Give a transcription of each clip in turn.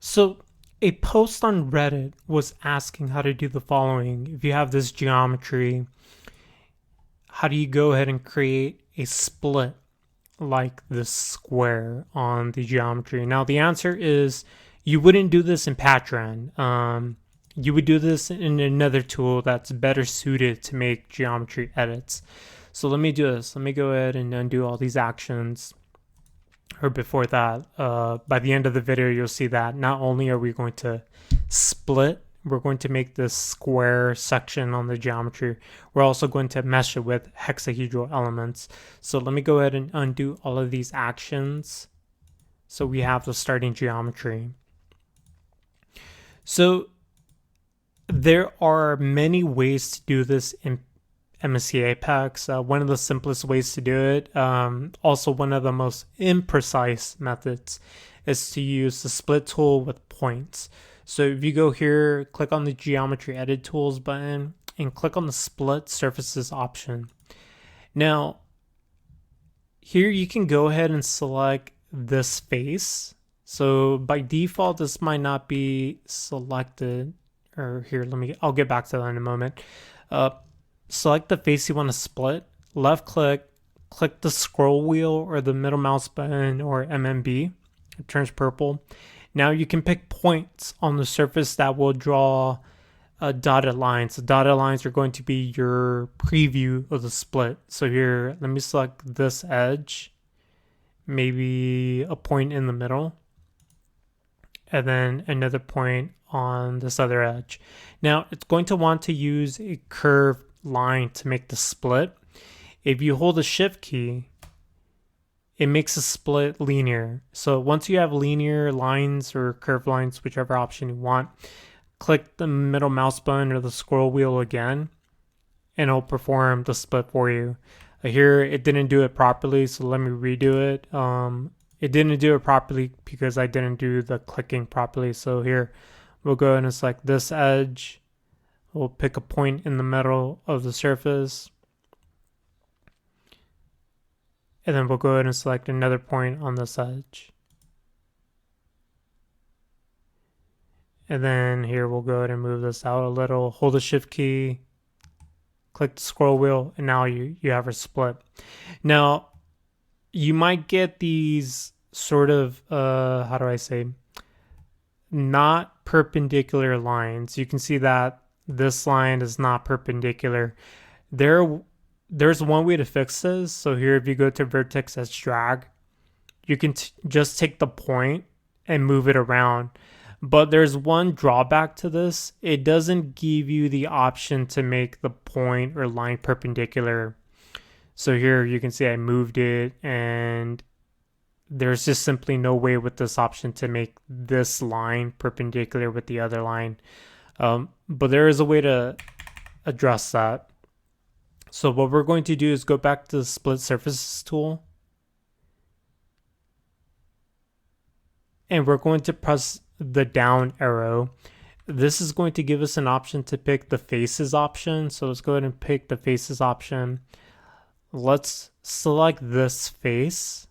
So, a post on Reddit was asking how to do the following. If you have this geometry, how do you go ahead and create a split like this square on the geometry? Now, the answer is you wouldn't do this in Patran. You would do this in another tool that's better suited to make geometry edits. So let me do this. Let me go ahead and undo all these actions. Or before that, by the end of the video, you'll see that not only are we going to split, we're going to make this square section on the geometry, we're also going to mesh it with hexahedral elements. So let me go ahead and undo all of these actions. So we have the starting geometry. So there are many ways to do this in MSC Apex. One of the simplest ways to do it, also one of the most imprecise methods, is to use the split tool with points. So if you go here, click on the geometry edit tools button and click on the split surfaces option. Now, here you can go ahead and select this face. So by default, this might not be selected. Or here, I'll get back to that in a moment. Select the face you want to split, left click, click the scroll wheel or the middle mouse button or MMB, it turns purple. Now you can pick points on the surface that will draw dotted lines. The dotted lines are going to be your preview of the split. So here, let me select this edge, maybe a point in the middle, and then another point on this other edge. Now it's going to want to use a curved line to make the split. If you hold the shift key, it makes a split linear. So once you have linear lines or curved lines, whichever option you want, click the middle mouse button or the scroll wheel again, and it'll perform the split for you. Here it didn't do it properly, so let me redo it. It didn't do it properly because I didn't do the clicking properly. So here we'll go ahead and select this edge. We'll pick a point in the middle of the surface. And then we'll go ahead and select another point on this edge. And then here we'll go ahead and move this out a little. Hold the shift key, click the scroll wheel, and now you have a split. Now, you might get these sort of, how do I say, not perpendicular lines. You can see that this line is not perpendicular. There's one way to fix this. So here, if you go to vertex edge drag, you can just take the point and move it around. But there's one drawback to this. It doesn't give you the option to make the point or line perpendicular. So here you can see I moved it, and there's just simply no way with this option to make this line perpendicular with the other line. But there is a way to address that. So what we're going to do is go back to the split surfaces tool, and we're going to press the down arrow. This is going to give us an option to pick the faces option. So let's go ahead and pick the faces option. Let's select this face.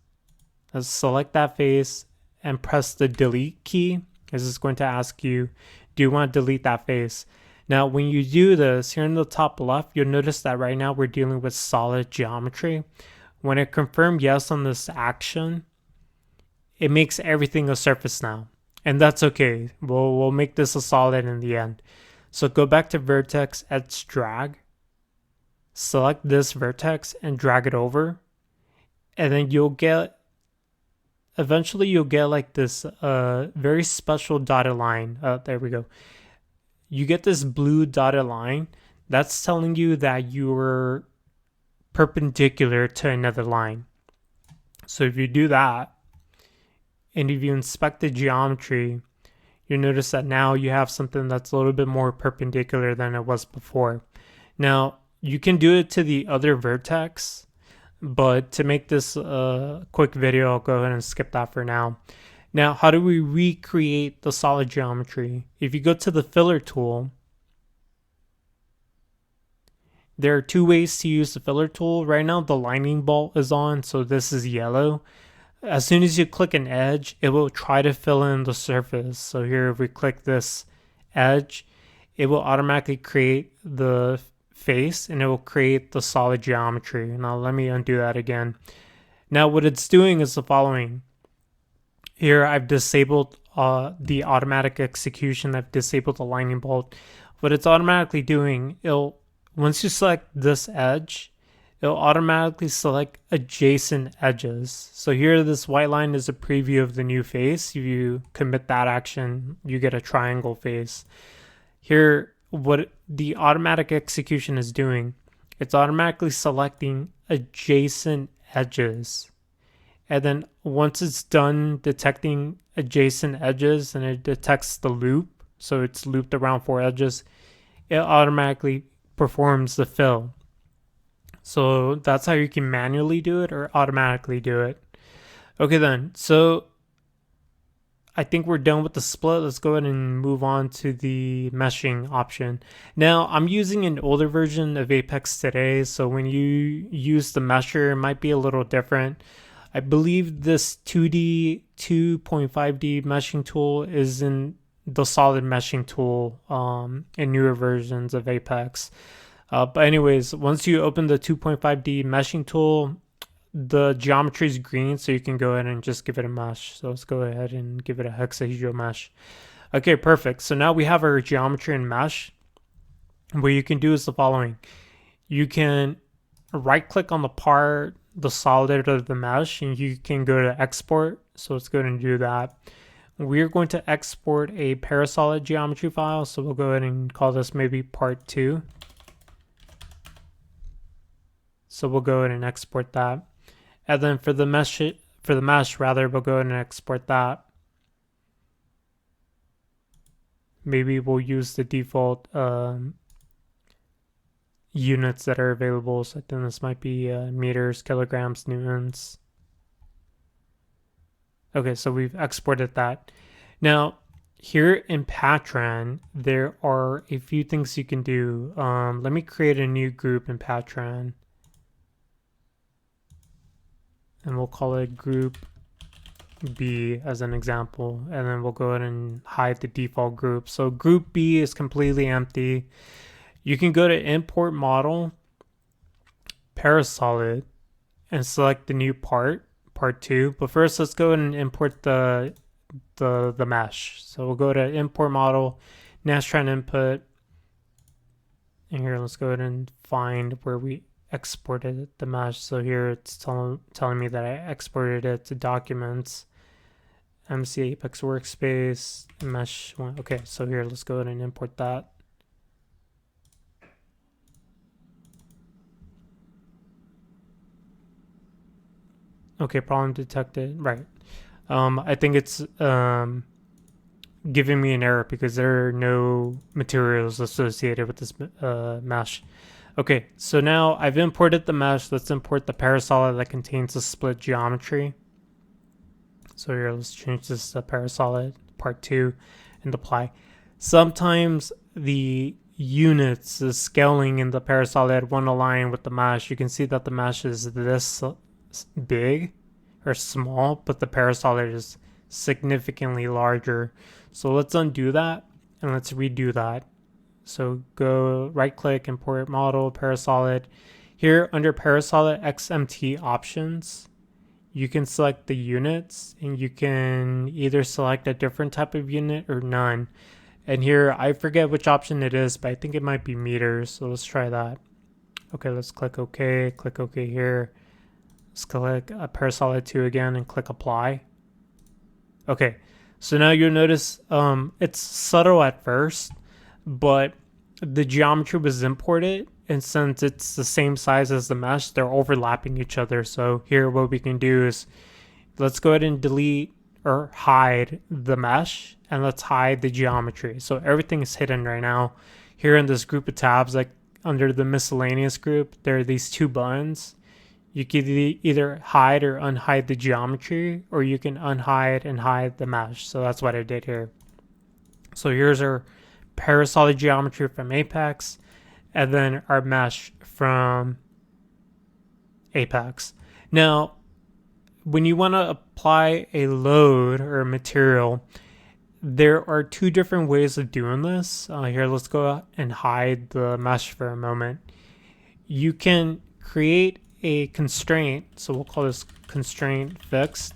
Let's select that face and press the delete key. This is going to ask you, do you want to delete that face? Now, when you do this, here in the top left, you'll notice that right now we're dealing with solid geometry. When I confirm yes on this action, it makes everything a surface now. And that's okay. We'll make this a solid in the end. So go back to vertex edge drag. Select this vertex and drag it over. And then eventually you'll get like this very special dotted line. There we go. You get this blue dotted line. That's telling you that you're perpendicular to another line. So if you do that, and if you inspect the geometry, you'll notice that now you have something that's a little bit more perpendicular than it was before. Now, you can do it to the other vertex, but to make this a quick video, I'll go ahead and skip that for now. Now, how do we recreate the solid geometry? If you go to the filler tool, there are two ways to use the filler tool. Right now, the lightning bolt is on, so this is yellow. as soon as you click an edge, it will try to fill in the surface. So here, if we click this edge, it will automatically create the face and it will create the solid geometry. Now let me undo that again. Now what it's doing is the following. Here I've disabled the automatic execution. I've disabled the lightning bolt. What it's automatically doing, once you select this edge, it'll automatically select adjacent edges. So here, this white line is a preview of the new face. If you commit that action, you get a triangle face. Here, what the automatic execution is doing, it's automatically selecting adjacent edges. And then once it's done detecting adjacent edges and it detects the loop, so it's looped around 4 edges, it automatically performs the fill. So that's how you can manually do it or automatically do it. Okay then, so I think we're done with the split. Let's go ahead and move on to the meshing option. Now, I'm using an older version of Apex today, so when you use the mesher, it might be a little different. I believe this 2D 2.5D meshing tool is in the solid meshing tool in newer versions of Apex. But anyways, once you open the 2.5D meshing tool, the geometry is green, so you can go ahead and just give it a mesh. So let's go ahead and give it a hexahedral mesh. Okay, perfect. So now we have our geometry and mesh. What you can do is the following. You can right click on the part, the solid of the mesh, and you can go to export. So let's go ahead and do that. We're going to export a parasolid geometry file. So we'll go ahead and call this maybe part 2. So we'll go ahead and export that. And then for the mesh, we'll go ahead and export that. Maybe we'll use the default units that are available. So I think this might be meters, kilograms, newtons. Okay, so we've exported that. Now, here in Patran, there are a few things you can do. Let me create a new group in Patran. And we'll call it group B as an example. And then we'll go ahead and hide the default group. So group B is completely empty. You can go to import model, parasolid, and select the new part 2. But first, let's go ahead and import the mesh. So we'll go to import model, Nastran input. And here, let's go ahead and find where we exported the mesh. So here it's telling me that I exported it to documents, MSC Apex workspace, mesh 1. Okay, so here let's go ahead and import that. Okay, problem detected. Right. I think it's giving me an error because there are no materials associated with this mesh. Okay, so now I've imported the mesh. Let's import the parasolid that contains the split geometry. So here, let's change this to parasolid part 2 and apply. Sometimes the units, the scaling in the parasolid won't align with the mesh. You can see that the mesh is this big or small, but the parasolid is significantly larger. So let's undo that and let's redo that. So go right click, import model, parasolid. Here under parasolid XMT options, you can select the units and you can either select a different type of unit or none. And here, I forget which option it is, but I think it might be meters. So let's try that. Okay, let's click OK here. Let's click parasolid 2 again and click apply. Okay, so now you'll notice it's subtle at first, but the geometry was imported, and since it's the same size as the mesh, they're overlapping each other. So here what we can do is let's go ahead and delete or hide the mesh, and let's hide the geometry. So everything is hidden right now. Here in this group of tabs, like under the miscellaneous group, there are these 2 buttons. You can either hide or unhide the geometry, or you can unhide and hide the mesh. So that's what I did here. So here's our parasolid geometry from Apex, and then our mesh from Apex. Now, when you want to apply a load or a material, there are two different ways of doing this. Here, let's go and hide the mesh for a moment. You can create a constraint. So we'll call this constraint fixed.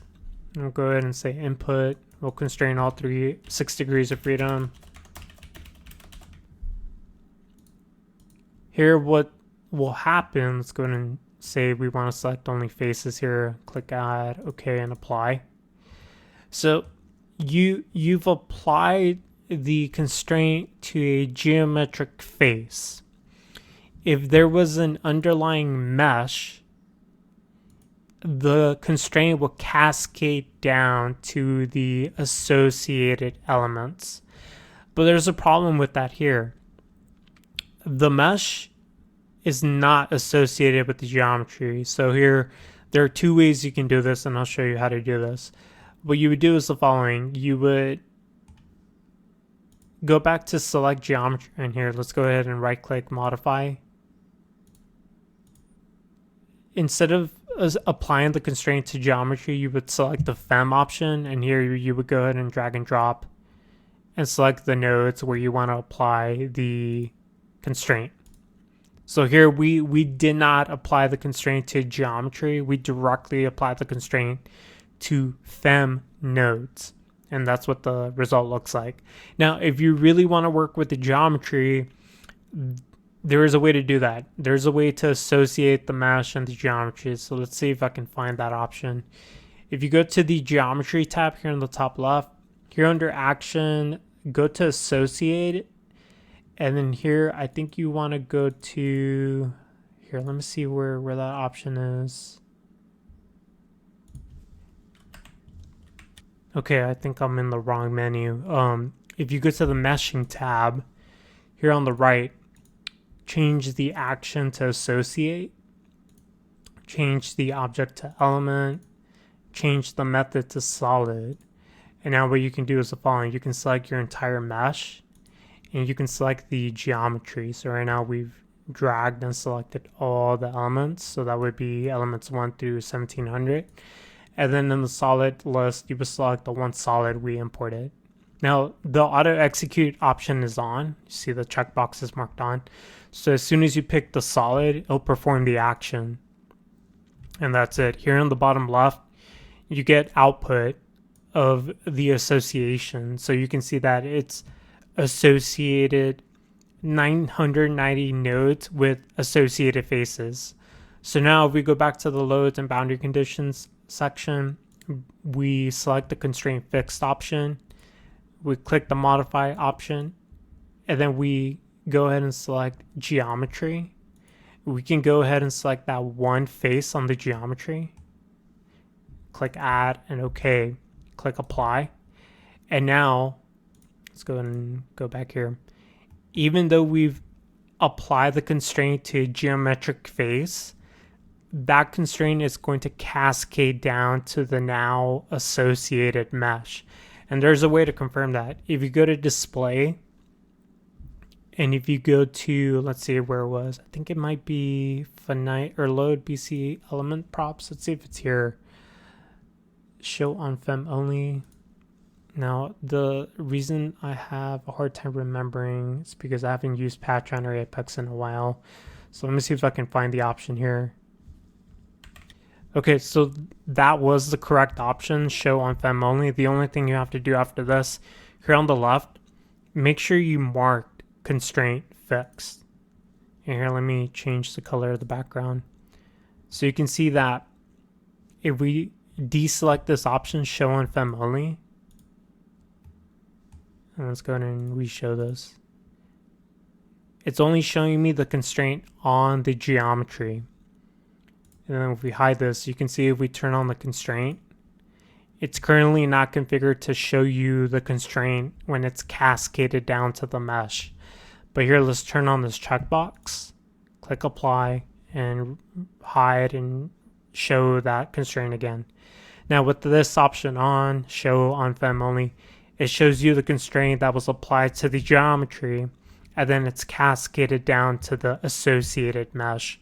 And we'll go ahead and say input. We'll constrain all 6 degrees of freedom. Here, what will happen, let's go ahead and say we want to select only faces here, click add, okay, and apply. So you've applied the constraint to a geometric face. If there was an underlying mesh, the constraint will cascade down to the associated elements. But there's a problem with that here. The mesh is not associated with the geometry. So here, there are two ways you can do this, and I'll show you how to do this. What you would do is the following. You would go back to select geometry, and here, let's go ahead and right click modify. Instead of applying the constraint to geometry, you would select the fem option, and here you would go ahead and drag and drop and select the nodes where you want to apply the constraint. So here we did not apply the constraint to geometry, we directly applied the constraint to fem nodes, and that's what the result looks like. Now if you really want to work with the geometry, there is a way to do that. There's a way to associate the mesh and the geometry. So let's see if I can find that option. If you go to the geometry tab here in the top left, here under action, go to associate, and then here I think you want to go to here, let me see where that option is. Okay, I think I'm in the wrong menu. If you go to the meshing tab here on the right, change the action to associate, change the object to element, change the method to solid. And now what you can do is the following. You can select your entire mesh, and you can select the geometry. So right now we've dragged and selected all the elements. So that would be elements 1 through 1700. And then in the solid list, you would select the one solid we imported. Now the auto execute option is on. You see the checkbox is marked on. So as soon as you pick the solid, it'll perform the action. And that's it. Here in the bottom left, you get output of the association. So you can see that it's associated 990 nodes with associated faces. So now if we go back to the loads and boundary conditions section, we select the constraint fixed option, we click the modify option, and then we go ahead and select geometry. We can go ahead and select that one face on the geometry, click add and okay, click apply. And now let's go ahead and go back here. Even though we've applied the constraint to geometric face, that constraint is going to cascade down to the now associated mesh. And there's a way to confirm that. If you go to display, and if you go to, let's see where it was, I think it might be finite or load BC element props. Let's see if it's here. Show on fem only. Now, the reason I have a hard time remembering is because I haven't used Patran or Apex in a while. So let me see if I can find the option here. Okay, so that was the correct option, show on fem only. The only thing you have to do after this, here on the left, make sure you mark constraint fixed. And here, let me change the color of the background. So you can see that if we deselect this option, show on fem only, and let's go ahead and re-show this. It's only showing me the constraint on the geometry. And then if we hide this, you can see if we turn on the constraint, it's currently not configured to show you the constraint when it's cascaded down to the mesh. But here, let's turn on this checkbox, click apply, and hide and show that constraint again. Now with this option on, show on fem only, it shows you the constraint that was applied to the geometry, and then it's cascaded down to the associated mesh.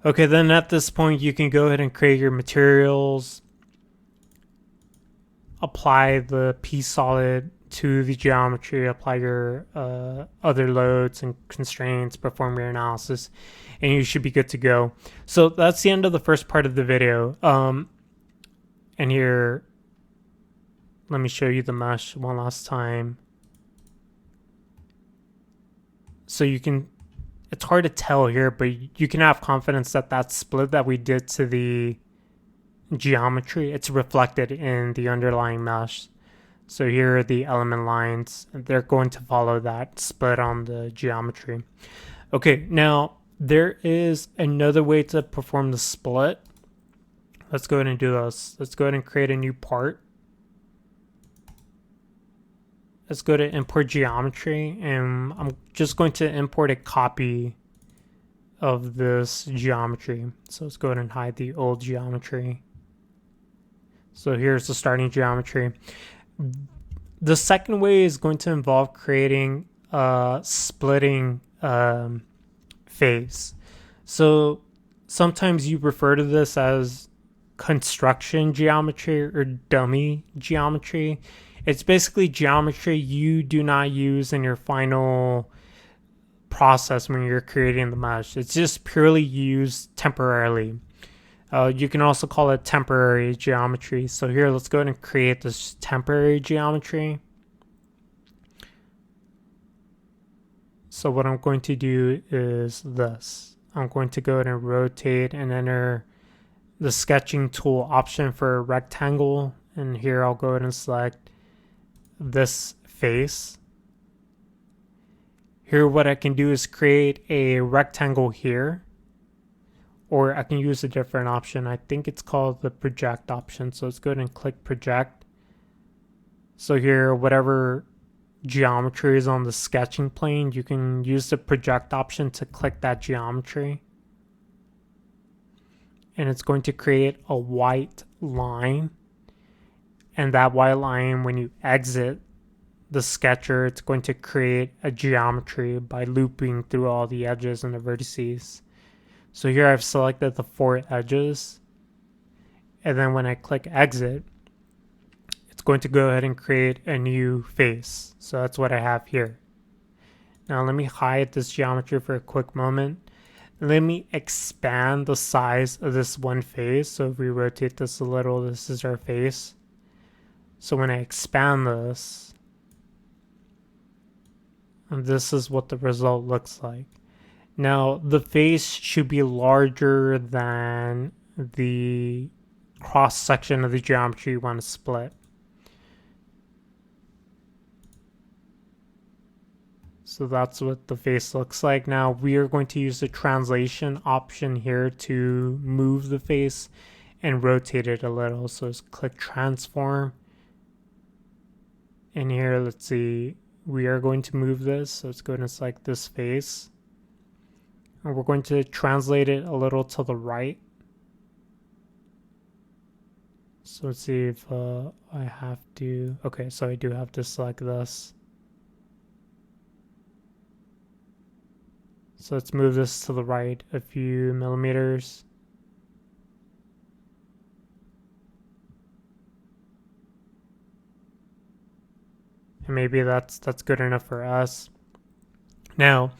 Okay, then at this point you can go ahead and create your materials, apply the p-solid to the geometry, apply your other loads and constraints, perform your analysis, and you should be good to go. So that's the end of the first part of the video. And here, let me show you the mesh one last time. So you can, it's hard to tell here, but you can have confidence that that split that we did to the geometry, it's reflected in the underlying mesh. So here are the element lines. They're going to follow that split on the geometry. Okay, now there is another way to perform the split. Let's go ahead and do this. Let's go ahead and create a new part. Let's go to import geometry, and I'm just going to import a copy of this geometry. So let's go ahead and hide the old geometry. So here's the starting geometry. The second way is going to involve creating a splitting phase. So sometimes you refer to this as construction geometry or dummy geometry. It's basically geometry you do not use in your final process when you're creating the mesh. It's just purely used temporarily. You can also call it temporary geometry. So here, let's go ahead and create this temporary geometry. So what I'm going to do is this. I'm going to go ahead and rotate and enter the sketching tool option for a rectangle. And here I'll go ahead and select this face. Here what I can do is create a rectangle here. Or I can use a different option. I think it's called the project option. So let's go ahead and click project. So here, whatever geometry is on the sketching plane, you can use the project option to click that geometry. And it's going to create a white line. And that white line, when you exit the sketcher, it's going to create a geometry by looping through all the edges and the vertices. So here I've selected the 4 edges, and then when I click exit, it's going to go ahead and create a new face. So that's what I have here. Now let me hide this geometry for a quick moment. Let me expand the size of this one face. So if we rotate this a little, this is our face. So when I expand this, this is what the result looks like. Now, the face should be larger than the cross section of the geometry you want to split. So that's what the face looks like. Now, we are going to use the translation option here to move the face and rotate it a little. So let's click transform. And here, let's see, we are going to move this. So let's go ahead and select this face. And we're going to translate it a little to the right. So let's see if I have to, okay, so I do have to select this. So let's move this to the right a few millimeters. And maybe that's good enough for us. Now,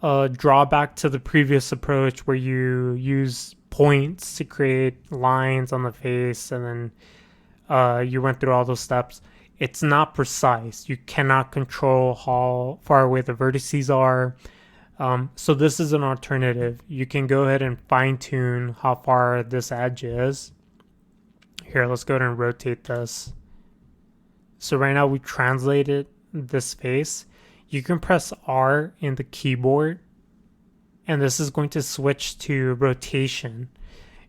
drawback to the previous approach where you use points to create lines on the face and then you went through all those steps. It's not precise. You cannot control how far away the vertices are. So this is an alternative. You can go ahead and fine-tune how far this edge is. Here, let's go ahead and rotate this. So right now we translated this face. You can press R in the keyboard, and this is going to switch to rotation.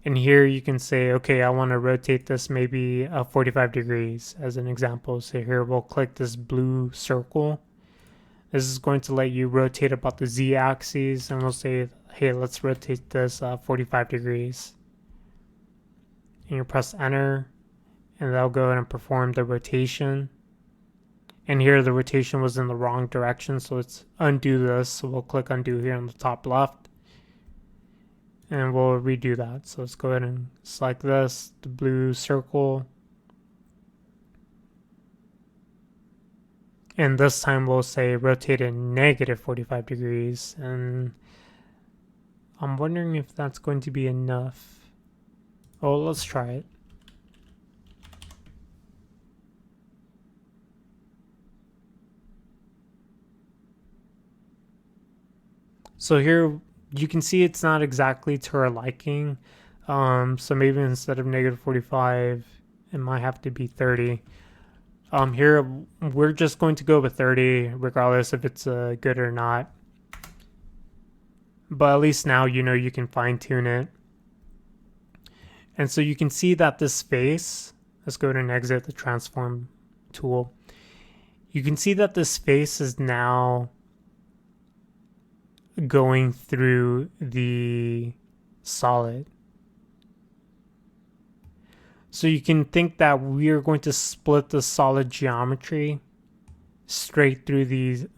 And here you can say, okay, I want to rotate this maybe 45 degrees as an example. So here we'll click this blue circle. This is going to let you rotate about the Z axis, and we'll say, hey, let's rotate this 45 degrees. And you press enter, and that'll go ahead and perform the rotation. And here the rotation was in the wrong direction, so let's undo this. So we'll click undo here on the top left. and we'll redo that. So let's go ahead and select this, the blue circle. And this time we'll say rotate it negative 45 degrees. And I'm wondering if that's going to be enough. Oh, let's try it. So here you can see it's not exactly to our liking. So maybe instead of negative 45, it might have to be 30. Here we're just going to go with 30 regardless if it's good or not. But at least now you know you can fine tune it. And so you can see that this face, let's go ahead and exit the transform tool. You can see that this face is now going through the solid. So you can think that we are going to split the solid geometry straight through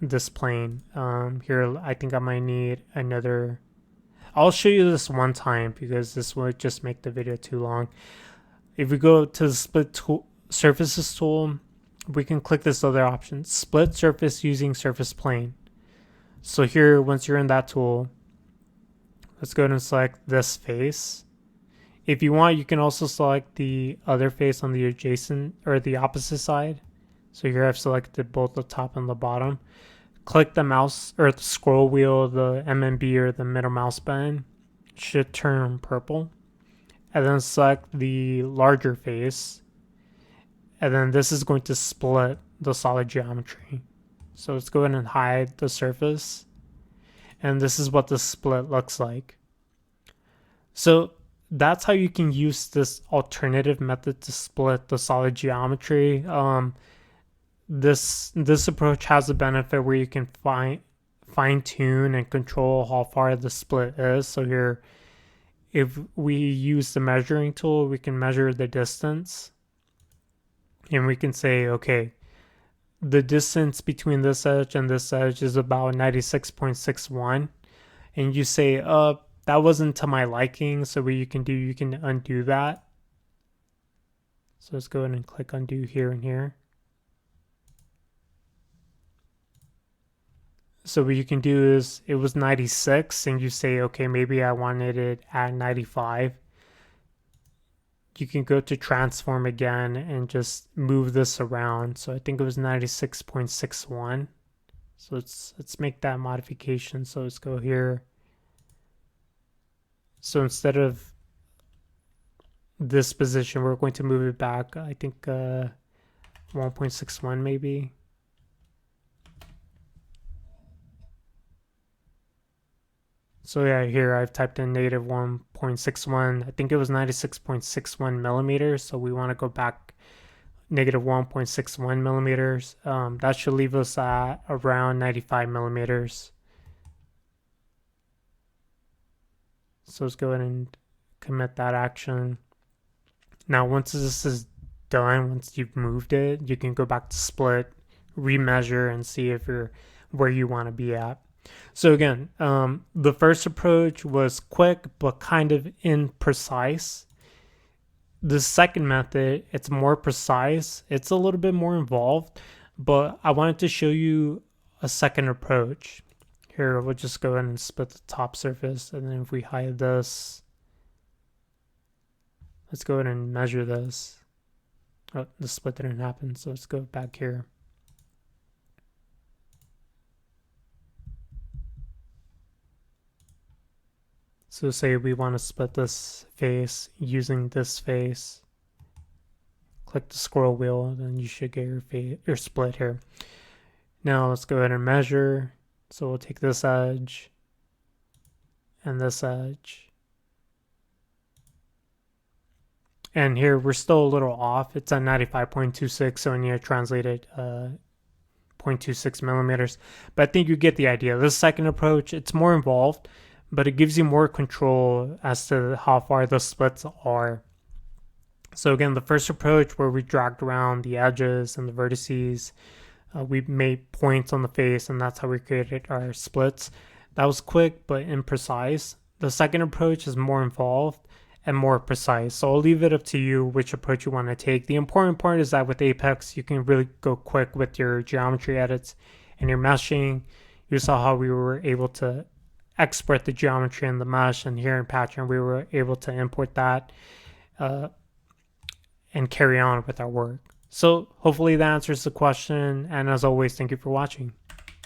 this plane. Here, I think I might need another. I'll show you this one time because this would just make the video too long. If we go to the split surfaces tool, we can click this other option, split surface using surface plane. So here, once you're in that tool, let's go ahead and select this face. If you want, you can also select the other face on the adjacent or the opposite side. So here I've selected both the top and the bottom. Click the mouse or the scroll wheel, the MMB or the middle mouse button. It should turn purple. And then select the larger face. And then this is going to split the solid geometry. So let's go ahead and hide the surface. And this is what the split looks like. So that's how you can use this alternative method to split the solid geometry. This approach has a benefit where you can fine tune and control how far the split is. So here, if we use the measuring tool, we can measure the distance. And we can say, okay, the distance between this edge and this edge is about 96.61. And you say, that wasn't to my liking. So what you can do, you can undo that. So let's go ahead and click undo here and here. So what you can do is, it was 96 and you say, okay, maybe I wanted it at 95. You can go to transform again and just move this around. So I think it was 96.61. So let's make that modification. So let's go here. So instead of this position, we're going to move it back, I think 1.61 maybe. So yeah, here I've typed in negative 1.61. I think it was 96.61 millimeters. So we want to go back negative 1.61 millimeters. That should leave us at around 95 millimeters. So let's go ahead and commit that action. Now, once this is done, once you've moved it, you can go back to split, remeasure, and see if you're where you want to be at. So again, the first approach was quick but kind of imprecise. The second method, it's more precise. It's a little bit more involved, but I wanted to show you a second approach. Here, we'll just go ahead and split the top surface, and then if we hide this, let's go ahead and measure this. Oh, the split didn't happen, so let's go back here. So say we want to split this face using this face. Click the scroll wheel, then you should get your split here. Now let's go ahead and measure. So we'll take this edge and this edge. And here we're still a little off. It's at 95.26, so I need to translate it 0.26 millimeters. But I think you get the idea. This second approach, it's more involved, but it gives you more control as to how far the splits are. So again, the first approach where we dragged around the edges and the vertices, we made points on the face, and that's how we created our splits. That was quick but imprecise. The second approach is more involved and more precise. So I'll leave it up to you which approach you want to take. The important part is that with Apex, you can really go quick with your geometry edits and your meshing. You saw how we were able to export the geometry in the mesh, and here in Patran, we were able to import that and carry on with our work. So hopefully that answers the question. And as always, thank you for watching.